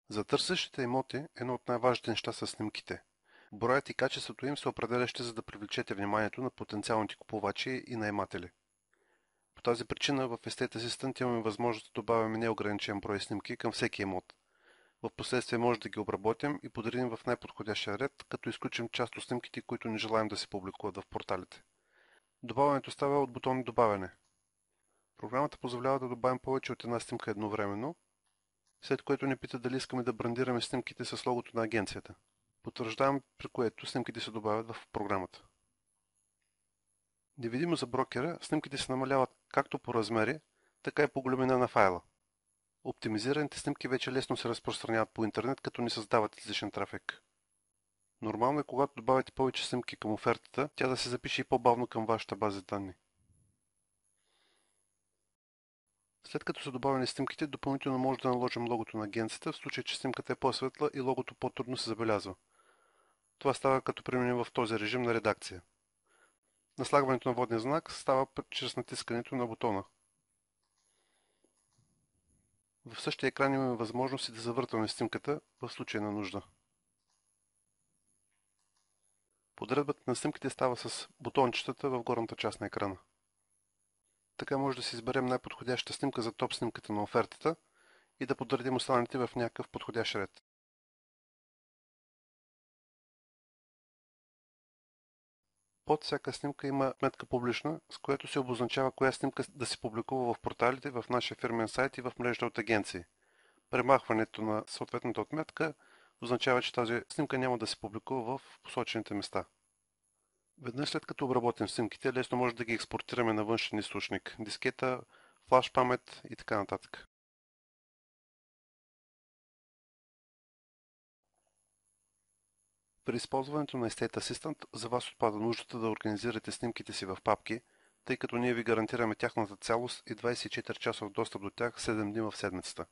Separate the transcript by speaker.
Speaker 1: За търсещите имоти едно от най-важните неща са снимките. Броят и качеството им са определящи, за да привлечете вниманието на потенциалните купувачи и наематели. По тази причина в Estate Assistant имаме възможност да добавяме неограничен брой снимки към всеки имот. В последствие може да ги обработим и подредим в най-подходящия ред, като изключим част от снимките, които не желаем да се публикуват в порталите. Добавянето става от бутон "Добавяне". Програмата позволява да добавим повече от една снимка едновременно, след което ни пита дали искаме да брандираме снимките с логото на агенцията. Потвърждавам, при което снимките се добавят в програмата. Невидимо за брокера, снимките се намаляват както по размери, така и по големина на файла. Оптимизираните снимки вече лесно се разпространяват по интернет, като не създават излишен трафик. Нормално е, когато добавяте повече снимки към офертата, тя да се запише и по-бавно към вашата база данни. След като са добавени снимките, допълнително може да наложим логото на агенцията, в случай че снимката е по-светла и логото по-трудно се забелязва. Това става като преминем в този режим на редакция. Наслагването на водния знак става чрез натискането на бутона. В същия екран имаме възможност и да завъртаме снимката в случай на нужда. Подредбата на снимките става с бутончетата в горната част на екрана. Така може да си изберем най-подходящата снимка за топ снимката на офертата и да подредим останалите в някакъв подходящ ред. Под всяка снимка има метка публична, с която се обозначава коя снимка да се публикува в порталите, в нашия фирмен сайт и в мрежата от агенции. Премахването на съответната отметка означава, че тази снимка няма да се публикува в посочените места. Веднъж след като обработим снимките, лесно може да ги експортираме на външен източник, дискета, флаш памет и така нататък. При използването на Estate Assistant за вас отпада нуждата да организирате снимките си в папки, тъй като ние ви гарантираме тяхната цялост и 24 часов достъп до тях 7 дни в седмицата.